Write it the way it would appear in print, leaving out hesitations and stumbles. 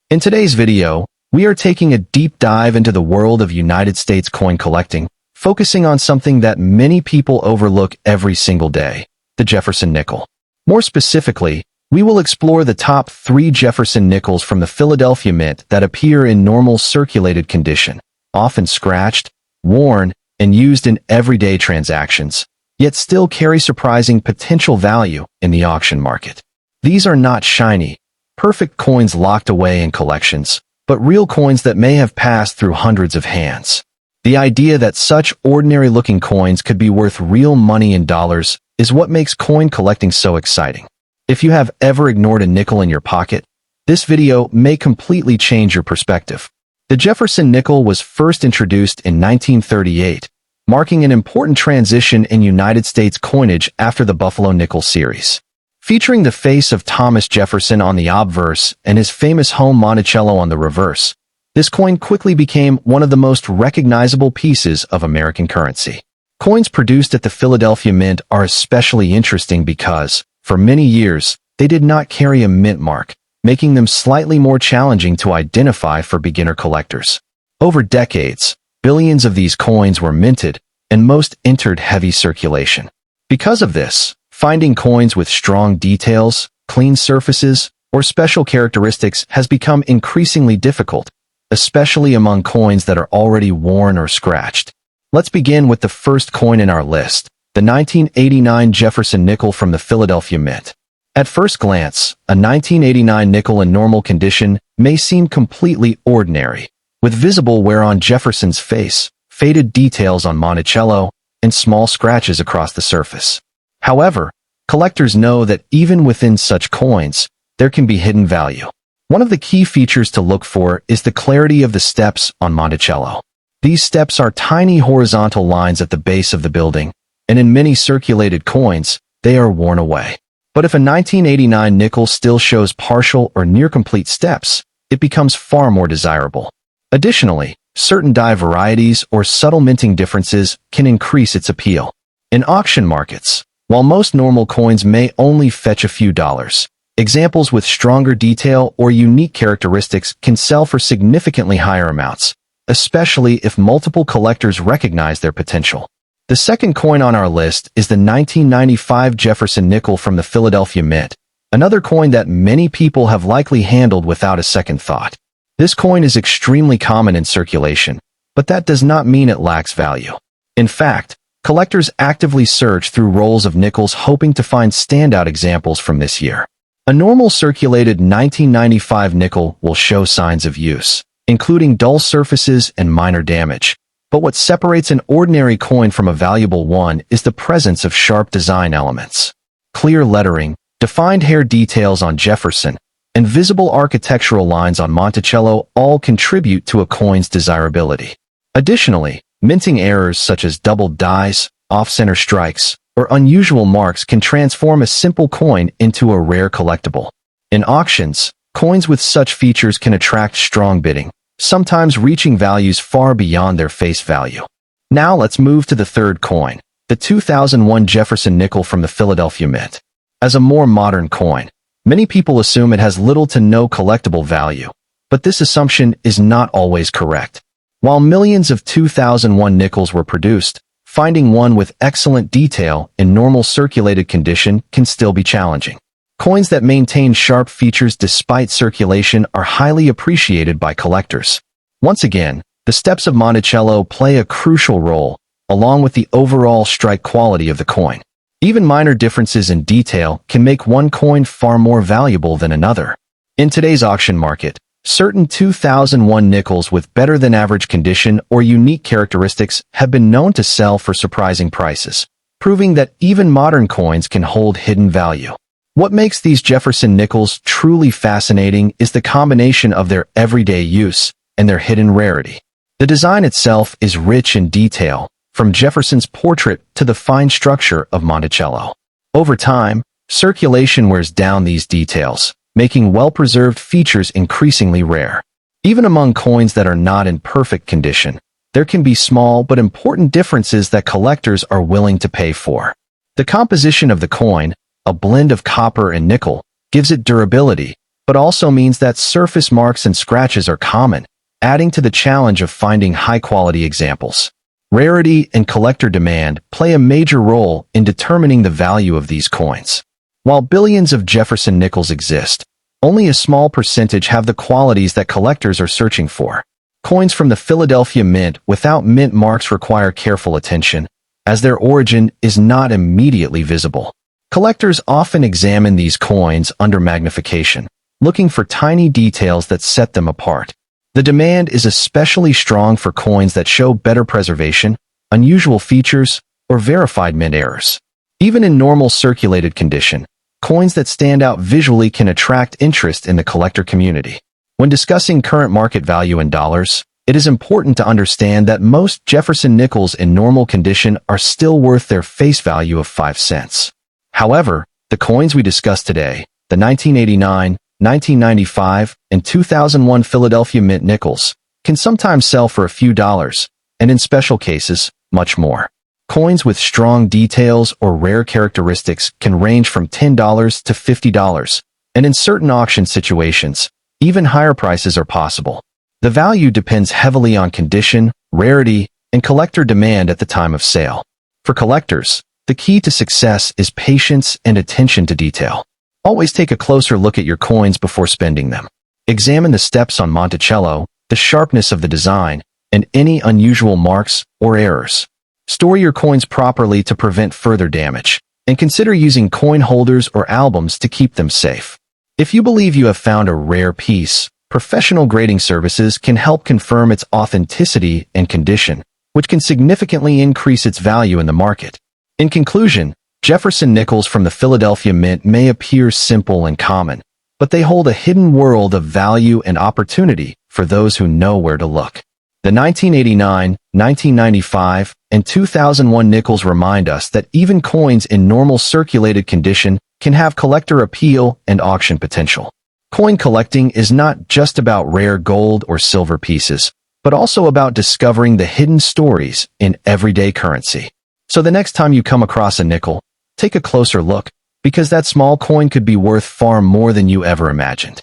In today's video, we are taking a deep dive into the world of United States coin collecting, focusing on something that many people overlook every single day, the Jefferson nickel. More specifically, we will explore the top 3 Jefferson nickels from the Philadelphia Mint that appear in normal circulated condition, often scratched, worn, and used in everyday transactions, yet still carry surprising potential value in the auction market. These are not shiny, perfect coins locked away in collections, but real coins that may have passed through hundreds of hands. The idea that such ordinary-looking coins could be worth real money in dollars is what makes coin collecting so exciting. If you have ever ignored a nickel in your pocket, this video may completely change your perspective. The Jefferson nickel was first introduced in 1938, marking an important transition in United States coinage after the Buffalo Nickel series. Featuring the face of Thomas Jefferson on the obverse and his famous home Monticello on the reverse, this coin quickly became one of the most recognizable pieces of American currency. Coins produced at the Philadelphia Mint are especially interesting because, for many years, they did not carry a mint mark, making them slightly more challenging to identify for beginner collectors. Over decades, billions of these coins were minted, and most entered heavy circulation. Because of this, finding coins with strong details, clean surfaces, or special characteristics has become increasingly difficult, especially among coins that are already worn or scratched. Let's begin with the first coin in our list, the 1989 Jefferson nickel from the Philadelphia Mint. At first glance, a 1989 nickel in normal condition may seem completely ordinary, with visible wear on Jefferson's face, faded details on Monticello, and small scratches across the surface. However, collectors know that even within such coins, there can be hidden value. One of the key features to look for is the clarity of the steps on Monticello. These steps are tiny horizontal lines at the base of the building, and in many circulated coins, they are worn away. But if a 1989 nickel still shows partial or near-complete steps, it becomes far more desirable. Additionally, certain die varieties or subtle minting differences can increase its appeal. In auction markets, while most normal coins may only fetch a few dollars, examples with stronger detail or unique characteristics can sell for significantly higher amounts, especially if multiple collectors recognize their potential. The second coin on our list is the 1995 Jefferson nickel from the Philadelphia Mint, another coin that many people have likely handled without a second thought. This coin is extremely common in circulation, but that does not mean it lacks value. In fact, collectors actively search through rolls of nickels hoping to find standout examples from this year. A normal circulated 1995 nickel will show signs of use, including dull surfaces and minor damage. But what separates an ordinary coin from a valuable one is the presence of sharp design elements. Clear lettering, defined hair details on Jefferson, and visible architectural lines on Monticello all contribute to a coin's desirability. Additionally, minting errors such as doubled dies, off-center strikes, or unusual marks can transform a simple coin into a rare collectible. In auctions, coins with such features can attract strong bidding, sometimes reaching values far beyond their face value. Now let's move to the third coin, the 2001 Jefferson nickel from the Philadelphia Mint. As a more modern coin, many people assume it has little to no collectible value, but this assumption is not always correct. While millions of 2001 nickels were produced, finding one with excellent detail in normal circulated condition can still be challenging. Coins that maintain sharp features despite circulation are highly appreciated by collectors. Once again, the steps of Monticello play a crucial role, along with the overall strike quality of the coin. Even minor differences in detail can make one coin far more valuable than another. In today's auction market, certain 2001 nickels with better-than-average condition or unique characteristics have been known to sell for surprising prices, proving that even modern coins can hold hidden value. What makes these Jefferson nickels truly fascinating is the combination of their everyday use and their hidden rarity. The design itself is rich in detail, from Jefferson's portrait to the fine structure of Monticello. Over time, circulation wears down these details, making well-preserved features increasingly rare. Even among coins that are not in perfect condition, there can be small but important differences that collectors are willing to pay for. The composition of the coin, a blend of copper and nickel, gives it durability, but also means that surface marks and scratches are common, adding to the challenge of finding high-quality examples. Rarity and collector demand play a major role in determining the value of these coins. While billions of Jefferson nickels exist, only a small percentage have the qualities that collectors are searching for. Coins from the Philadelphia Mint without mint marks require careful attention, as their origin is not immediately visible. Collectors often examine these coins under magnification, looking for tiny details that set them apart. The demand is especially strong for coins that show better preservation, unusual features, or verified mint errors. Even in normal circulated condition, coins that stand out visually can attract interest in the collector community. When discussing current market value in dollars, it is important to understand that most Jefferson nickels in normal condition are still worth their face value of 5 cents. However, the coins we discuss today, the 1989, 1995, and 2001 Philadelphia Mint nickels, can sometimes sell for a few dollars, and in special cases, much more. Coins with strong details or rare characteristics can range from $10 to $50, and in certain auction situations, even higher prices are possible. The value depends heavily on condition, rarity, and collector demand at the time of sale. For collectors, the key to success is patience and attention to detail. Always take a closer look at your coins before spending them. Examine the steps on Monticello, the sharpness of the design, and any unusual marks or errors. Store your coins properly to prevent further damage, and consider using coin holders or albums to keep them safe. If you believe you have found a rare piece, professional grading services can help confirm its authenticity and condition, which can significantly increase its value in the market. In conclusion, Jefferson nickels from the Philadelphia Mint may appear simple and common, but they hold a hidden world of value and opportunity for those who know where to look. The 1989, 1995, and 2001 nickels remind us that even coins in normal circulated condition can have collector appeal and auction potential. Coin collecting is not just about rare gold or silver pieces, but also about discovering the hidden stories in everyday currency. So the next time you come across a nickel, take a closer look, because that small coin could be worth far more than you ever imagined.